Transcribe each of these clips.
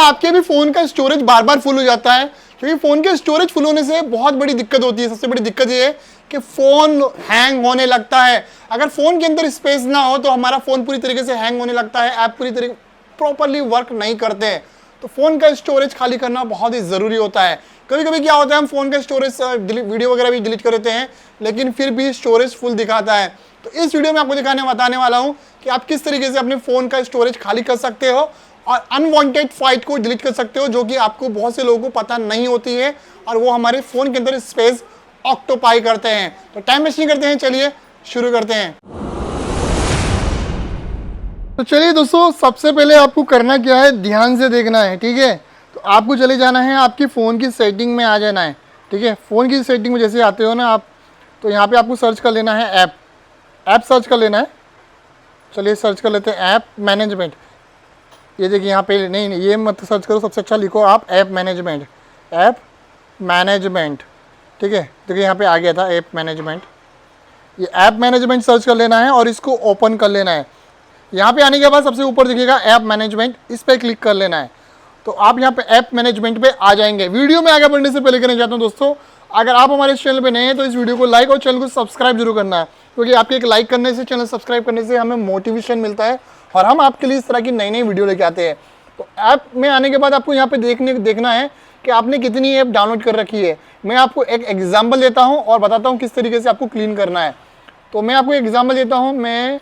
आपके भी फ़ोन का स्टोरेज बार बार फुल हो जाता है, क्योंकि फ़ोन के स्टोरेज फुल होने से बहुत बड़ी दिक्कत होती है। सबसे बड़ी दिक्कत ये है कि फ़ोन हैंग होने लगता है। अगर फ़ोन के अंदर स्पेस ना हो तो हमारा फ़ोन पूरी तरीके से हैंग होने लगता है, ऐप पूरी तरीके प्रॉपरली वर्क नहीं करते हैं। तो फ़ोन का स्टोरेज खाली करना बहुत ही ज़रूरी होता है। कभी कभी क्या होता है, हम फ़ोन का स्टोरेज वीडियो वगैरह भी डिलीट कर देते हैं, लेकिन फिर भी स्टोरेज फुल दिखाता है। तो इस वीडियो में आपको बताने वाला हूँ कि आप किस तरीके से अपने फ़ोन का स्टोरेज खाली कर सकते हो और अनवांटेड फाइल को डिलीट कर सकते हो, जो कि आपको बहुत से लोगों को पता नहीं होती है और वो हमारे फ़ोन के अंदर स्पेस ऑक्टोपाई करते हैं। तो टाइम वेस्ट नहीं करते हैं, चलिए शुरू करते हैं। तो चलिए दोस्तों, सबसे पहले आपको करना क्या है, ध्यान से देखना है, ठीक है। तो आपको चले जाना है, आपकी फ़ोन की सेटिंग में आ जाना है, ठीक है। फ़ोन की सेटिंग में जैसे आते हो ना आप, तो यहाँ पे आपको सर्च कर लेना है ऐप सर्च कर लेना है। चलिए सर्च कर लेते हैं ऐप मैनेजमेंट। ये देखिए यहाँ पे, नहीं ये मत सर्च करो, सबसे अच्छा लिखो आप ऐप मैनेजमेंट, ठीक है। देखिए यहाँ पे आ गया था ऐप मैनेजमेंट। ये ऐप मैनेजमेंट सर्च कर लेना है और इसको ओपन कर लेना है। यहाँ पे आने के बाद सबसे ऊपर दिखेगा ऐप मैनेजमेंट, इस पर क्लिक कर लेना है। तो आप यहाँ पे ऐप मैनेजमेंट पे आ जाएंगे। वीडियो में आगे बढ़ने से पहले कहना चाहता हूँ दोस्तों, अगर आप हमारे इस चैनल पे नए हैं तो इस वीडियो को लाइक और चैनल को सब्सक्राइब जरूर करना है, क्योंकि आपके एक लाइक करने से, चैनल सब्सक्राइब करने से हमें मोटिवेशन मिलता है और हम आपके लिए इस तरह की नई नई वीडियो लेके आते हैं। तो ऐप में आने के बाद आपको यहाँ पे देखना है कि आपने कितनी ऐप डाउनलोड कर रखी है। मैं आपको एक एग्जाम्पल देता हूँ और बताता हूँ किस तरीके से आपको क्लीन करना है। तो मैं आपको एग्जाम्पल देता हूँ, मैं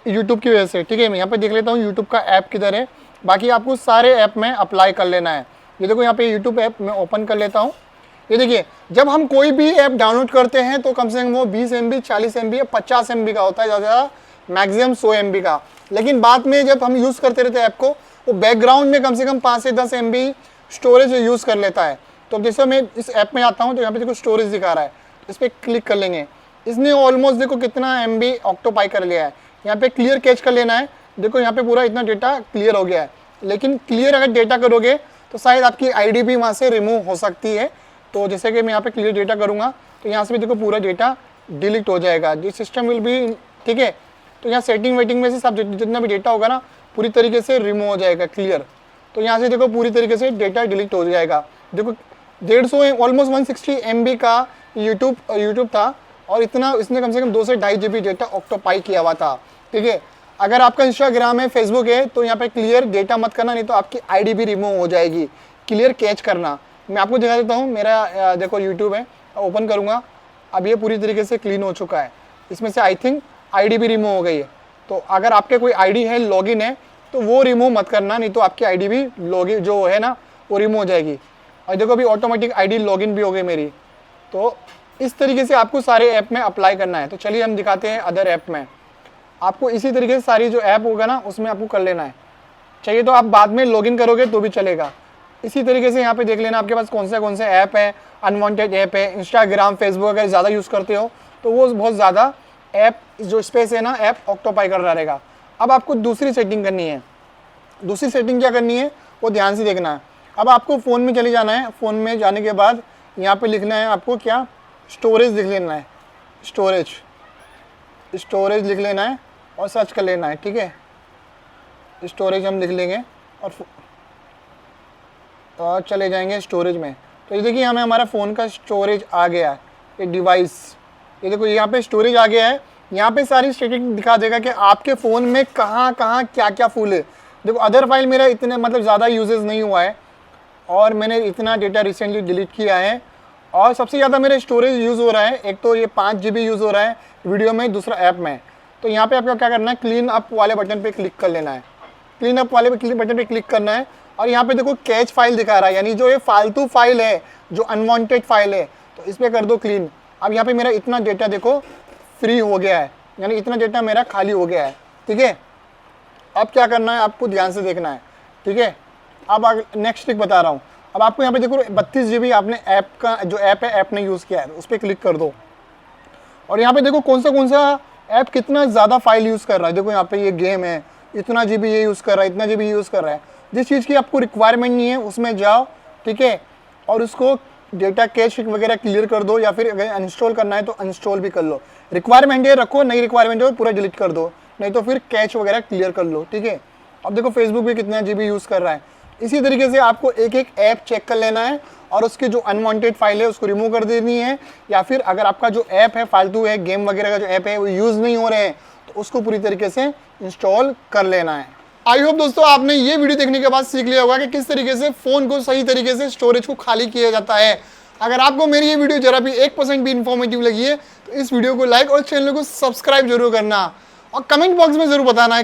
यूट्यूब की वजह से, ठीक है। मैं यहाँ पे देख लेता हूँ यूट्यूब का ऐप किधर है, बाकी आपको सारे ऐप में अप्लाई कर लेना है। ये देखो यहाँ पे यूट्यूब ऐप मैं ओपन कर लेता हूँ। ये देखिए, जब हम कोई भी ऐप डाउनलोड करते हैं तो कम से कम वो 20 MB, 40 MB या 50 MB का होता है, ज़्यादा मैक्सिमम 100 MB का। लेकिन बाद में जब हम यूज़ करते रहते हैं ऐप को, वो बैकग्राउंड में कम से कम 5 से 10 MB स्टोरेज यूज़ कर लेता है। तो जैसे मैं इस ऐप में आता हूँ तो यहाँ पे देखो स्टोरेज दिखा रहा है, इस पर क्लिक कर लेंगे। इसने ऑलमोस्ट देखो कितना MB ऑक्टोपाई कर लिया है। यहाँ पे क्लियर कैच कर लेना है। देखो यहाँ पे पूरा इतना डेटा क्लियर हो गया है, लेकिन क्लियर अगर डेटा करोगे तो शायद आपकी आईडी भी वहाँ से रिमूव हो सकती है। तो जैसे कि मैं यहाँ पे क्लियर डेटा करूँगा तो यहाँ से भी देखो पूरा डेटा डिलीट हो जाएगा, जो सिस्टम विल भी, ठीक है। तो यहाँ सेटिंग वेटिंग में से सब जितना भी डेटा होगा ना पूरी तरीके से रिमूव हो जाएगा, क्लियर। तो यहाँ से देखो पूरी तरीके से डेटा डिलीट हो जाएगा। देखो 150 ऑलमोस्ट 160 MB का यूट्यूब था और इतना इसने कम से कम 2 से 2.5 GB डेटा ऑक्टोपाई किया हुआ था, ठीक है। अगर आपका इंस्टाग्राम है, फेसबुक है, तो यहाँ पे क्लियर डेटा मत करना, नहीं तो आपकी आईडी भी रिमूव हो जाएगी। क्लियर कैच करना। मैं आपको दिखा देता हूँ, मेरा देखो यूट्यूब है, ओपन करूँगा, अब ये पूरी तरीके से क्लीन हो चुका है। इसमें से आई थिंक आईडी भी रिमूव हो गई है। तो अगर आपके कोई आईडी है, लॉगिन है, तो वो रिमूव मत करना, नहीं तो आपकी आईडी भी लॉगिन जो है ना वो रिमूव हो जाएगी। और देखो अभी ऑटोमेटिक आईडी लॉगिन भी हो गई मेरी। तो इस तरीके से आपको सारे ऐप में अप्लाई करना है। तो चलिए हम दिखाते हैं अदर ऐप में। आपको इसी तरीके से सारी जो ऐप होगा ना उसमें आपको कर लेना है। चाहिए तो आप बाद में लॉगिन करोगे तो भी चलेगा। इसी तरीके से यहाँ पे देख लेना आपके पास कौन से ऐप है, अनवांटेड ऐप है। इंस्टाग्राम, फेसबुक अगर ज़्यादा यूज़ करते हो तो वो बहुत ज़्यादा ऐप जो स्पेस है ना ऐप ऑक्टोपाई कर रहा रहेगा। अब आपको दूसरी सेटिंग करनी है। दूसरी सेटिंग क्या करनी है वो ध्यान से देखना है। अब आपको फ़ोन में चले जाना है। फ़ोन में जाने के बाद यहाँ पे लिखना है आपको क्या, स्टोरेज लिख लेना है। स्टोरेज लिख लेना है और सर्च कर लेना है, ठीक है। स्टोरेज हम लिख लेंगे और चले जाएंगे स्टोरेज में। तो ये देखिए हमें हमारा फ़ोन का स्टोरेज आ गया है, ये डिवाइस, ये देखो यहाँ पे स्टोरेज आ गया है। यहाँ पे सारी स्टेटिंग दिखा देगा कि आपके फ़ोन में कहाँ कहाँ क्या क्या फुल है। देखो अदर फाइल मेरा इतने मतलब ज़्यादा यूजेस नहीं हुआ है और मैंने इतना डेटा रिसेंटली डिलीट किया है और सबसे ज़्यादा मेरा स्टोरेज यूज़ हो रहा है। एक तो ये 5 GB यूज़ हो रहा है वीडियो में, दूसरा ऐप में। तो यहाँ पे आपको क्या करना है, क्लीन अप वाले बटन पे क्लिक कर लेना है। क्लीन अप वाले बटन पे क्लिक करना है और यहाँ पे देखो कैच फाइल दिखा रहा है, यानी जो ये फालतू फाइल है, जो अनवांटेड फाइल है, तो इस पर कर दो क्लीन। अब यहाँ पे मेरा इतना डेटा देखो फ्री हो गया है, यानी इतना डेटा मेरा खाली हो गया है, ठीक है। अब क्या करना है आपको ध्यान से देखना है, ठीक है। अब नेक्स्ट ट्रिक बता रहा हूँ। अब आपको यहाँ पे देखो 32 GB आपने ऐप का जो ऐप है ऐप ने यूज़ किया है, उस पर क्लिक कर दो और यहाँ पे देखो कौन सा ऐप कितना ज़्यादा फाइल यूज़ कर रहा है। देखो यहाँ पे ये गेम है, इतना GB ये यूज़ कर रहा है, इतना GB यूज़ कर रहा है। जिस चीज़ की आपको रिक्वायरमेंट नहीं है उसमें जाओ, ठीक है, और उसको डेटा कैश वगैरह क्लियर कर दो, या फिर अगर अनइंस्टॉल करना है तो अनइंस्टॉल भी कर लो। रिक्वायरमेंट है रखो, नहीं रिक्वायरमेंट है पूरा डिलीट कर दो, नहीं तो फिर कैश वगैरह क्लियर कर लो, ठीक है। अब देखो फेसबुक भी कितना GB यूज़ कर रहा है। इसी तरीके से आपको एक एक ऐप चेक कर लेना है और उसके जो अनवांटेड फाइल है उसको रिमूव कर देनी है, या फिर अगर आपका जो ऐप है फालतू है, गेम वगैरह का जो ऐप है वो यूज़ नहीं हो रहे हैं, तो उसको पूरी तरीके से इंस्टॉल कर लेना है। आई होप दोस्तों आपने ये वीडियो देखने के बाद सीख लिया होगा कि किस तरीके से फ़ोन को सही तरीके से स्टोरेज को खाली किया जाता है। अगर आपको मेरी ये वीडियो जरा भी 1% भी इन्फॉर्मेटिव लगी है तो इस वीडियो को लाइक और चैनल को सब्सक्राइब जरूर करना, और कमेंट बॉक्स में ज़रूर बताना है